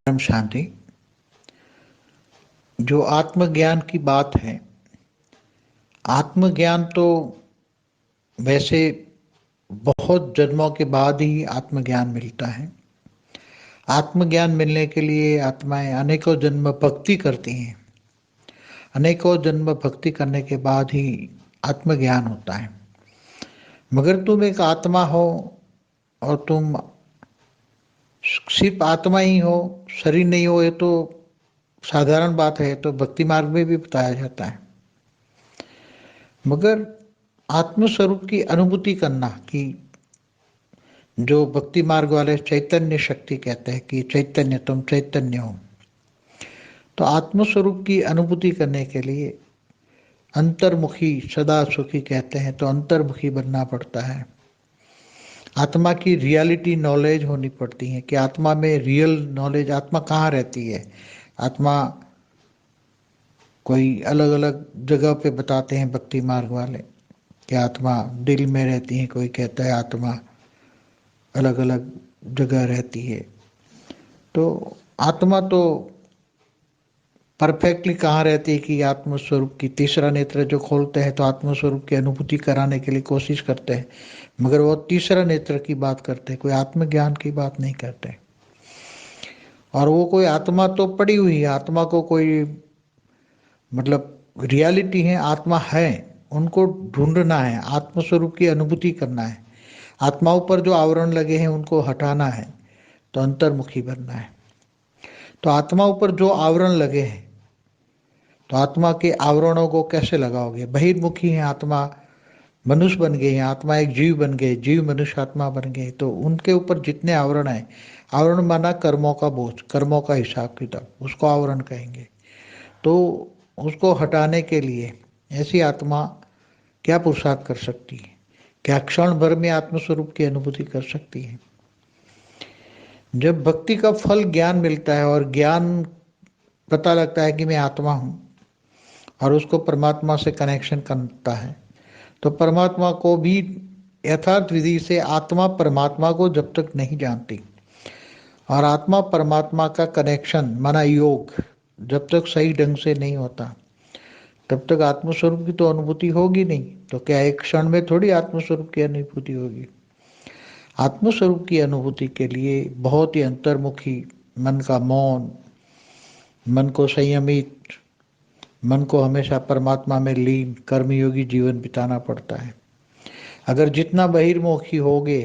परम शांति। जो आत्मज्ञान की बात है, आत्मज्ञान तो वैसे बहुत जन्मों के बाद ही आत्मज्ञान मिलता है। आत्मज्ञान मिलने के लिए आत्माएं अनेकों जन्म भक्ति करती हैं। अनेकों जन्म भक्ति करने के बाद ही आत्मज्ञान होता है। मगर तुम एक आत्मा हो और तुम सिर्फ आत्मा ही हो, शरीर नहीं हो, ये तो साधारण बात है, तो भक्ति मार्ग में भी बताया जाता है। मगर आत्मस्वरूप की अनुभूति करना, कि जो भक्ति मार्ग वाले चैतन्य शक्ति कहते हैं कि चैतन्य, तुम चैतन्य हो, तो आत्मस्वरूप की अनुभूति करने के लिए अंतर्मुखी सदा सुखी कहते हैं, तो अंतर्मुखी बनना पड़ता है। आत्मा की रियलिटी नॉलेज होनी पड़ती है कि आत्मा में रियल नॉलेज, आत्मा कहाँ रहती है। आत्मा कोई अलग अलग जगह पे बताते हैं भक्ति मार्ग वाले कि आत्मा दिल में रहती है, कोई कहता है आत्मा अलग अलग जगह रहती है। तो आत्मा तो परफेक्टली कहाँ रहती है कि आत्मस्वरूप की तीसरा नेत्र जो खोलते हैं तो आत्मस्वरूप की अनुभूति कराने के लिए कोशिश करते हैं, मगर वो तीसरा नेत्र की बात करते हैं, कोई आत्मज्ञान की बात नहीं करते। और वो कोई आत्मा तो पड़ी हुई है, आत्मा को कोई मतलब रियलिटी है, आत्मा है, उनको ढूंढना है, आत्मस्वरूप की अनुभूति करना है। आत्माओं पर जो आवरण लगे हैं उनको हटाना है, तो अंतर्मुखी बनना है। तो आत्माओं पर जो आवरण लगे हैं, तो आत्मा के आवरणों को कैसे लगाओगे। बहिर्मुखी है आत्मा, मनुष्य बन गए हैं, आत्मा एक जीव बन गए, जीव मनुष्य आत्मा बन गए, तो उनके ऊपर जितने आवरण हैं, आवरण माना कर्मों का बोझ, कर्मों का हिसाब किताब, उसको आवरण कहेंगे। तो उसको हटाने के लिए ऐसी आत्मा क्या पुरुषार्थ कर सकती है, क्या क्षण भर में आत्मस्वरूप की अनुभूति कर सकती है। जब भक्ति का फल ज्ञान मिलता है और ज्ञान पता लगता है कि मैं आत्मा हूँ और उसको परमात्मा से कनेक्शन करता है, तो परमात्मा को भी यथार्थ विधि से आत्मा परमात्मा को जब तक नहीं जानती और आत्मा परमात्मा का कनेक्शन माना योग जब तक सही ढंग से नहीं होता, तब तक आत्मस्वरूप की तो अनुभूति होगी नहीं। तो क्या एक क्षण में थोड़ी आत्मस्वरूप की अनुभूति होगी। आत्मस्वरूप की अनुभूति के लिए बहुत ही अंतर्मुखी, मन का मौन, मन को संयमित, मन को हमेशा परमात्मा में लीन कर्मयोगी जीवन बिताना पड़ता है। अगर जितना बहिर्मुखी होगे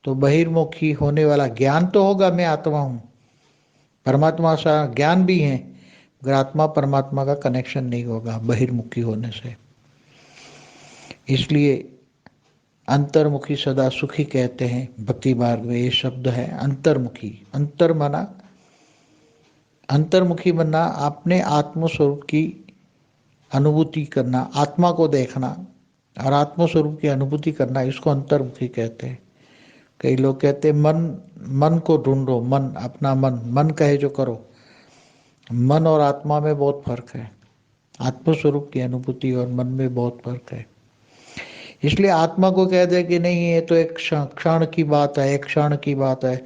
तो बहिर्मुखी होने वाला ज्ञान तो होगा, मैं आत्मा हूँ, परमात्मा सा ज्ञान भी है, मगर आत्मा परमात्मा का कनेक्शन नहीं होगा बहिर्मुखी होने से। इसलिए अंतर्मुखी सदा सुखी कहते हैं भक्ति मार्ग में, ये शब्द है अंतर्मुखी। अंतर माना अंतर्मुखी बनना, अपने आत्मस्वरूप की अनुभूति करना, आत्मा को देखना और आत्मस्वरूप की अनुभूति करना, इसको अंतर्मुखी कहते हैं। कई लोग कहते हैं मन को ढूंढो, मन अपना मन कहे जो करो। मन और आत्मा में बहुत फर्क है, आत्मस्वरूप की अनुभूति और मन में बहुत फर्क है। इसलिए आत्मा को कह दे कि नहीं ये तो एक क्षण की बात है, एक क्षण की बात है,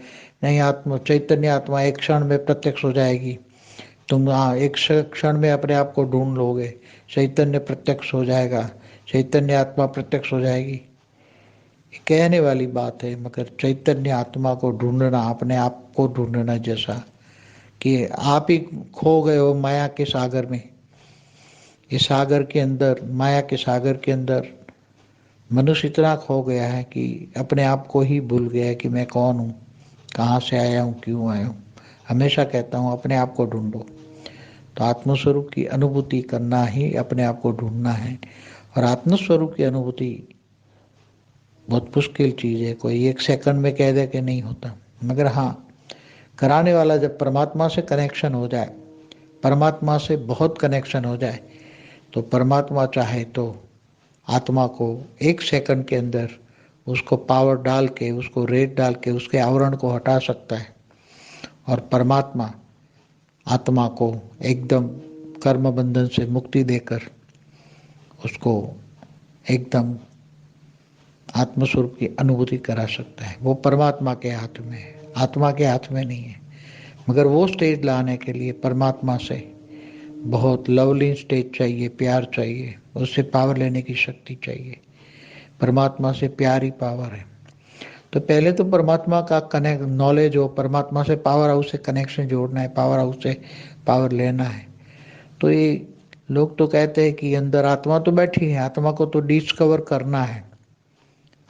नहीं आत्मा चैतन्य आत्मा एक क्षण में प्रत्यक्ष हो जाएगी, तुम एक क्षण में अपने आप को ढूंढ लोगे, चैतन्य प्रत्यक्ष हो जाएगा, चैतन्य आत्मा प्रत्यक्ष हो जाएगी, कहने वाली बात है। मगर चैतन्य आत्मा को ढूंढना, अपने आप को ढूंढना, जैसा कि आप ही खो गए हो माया के सागर में, इस सागर के अंदर, माया के सागर के अंदर मनुष्य इतना खो गया है कि अपने आप को ही भूल गया है कि मैं कौन हूँ, कहाँ से आया हूँ, क्यों आया हूँ। हमेशा कहता हूँ अपने आप को ढूंढो। तो आत्मस्वरूप की अनुभूति करना ही अपने आप को ढूंढना है। और आत्मस्वरूप की अनुभूति बहुत मुश्किल चीज़ है, कोई एक सेकंड में कह दे कि नहीं होता। मगर हाँ, कराने वाला जब परमात्मा से कनेक्शन हो जाए, परमात्मा से बहुत कनेक्शन हो जाए, तो परमात्मा चाहे तो आत्मा को एक सेकंड के अंदर उसको पावर डाल के, उसको रेत डाल के उसके आवरण को हटा सकता है। और परमात्मा आत्मा को एकदम कर्म बंधन से मुक्ति देकर उसको एकदम आत्मस्वरूप की अनुभूति करा सकता है। वो परमात्मा के हाथ में है, आत्मा के हाथ में नहीं है। मगर वो स्टेज लाने के लिए परमात्मा से बहुत लवली स्टेज चाहिए, प्यार चाहिए, उससे पावर लेने की शक्ति चाहिए। परमात्मा से प्यार ही पावर है। तो पहले तो परमात्मा का कनेक्ट नॉलेज हो, परमात्मा से पावर हाउस से कनेक्शन जोड़ना है, पावर हाउस से पावर लेना है। तो ये लोग तो कहते हैं कि अंदर आत्मा तो बैठी है, आत्मा को तो डिस्कवर करना है,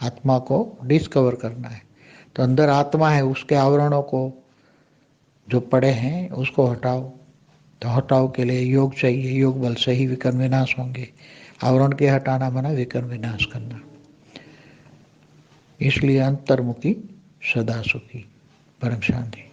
आत्मा को डिस्कवर करना है। तो अंदर आत्मा है, उसके आवरणों को जो पड़े हैं उसको हटाओ। तो हटाओ के लिए योग चाहिए, योग बल से ही विकर्म विनाश होंगे। आवरण के हटाना माना विकर्म विनाश करना। इसलिए अंतर्मुखी सदा सुखी। परम शांति।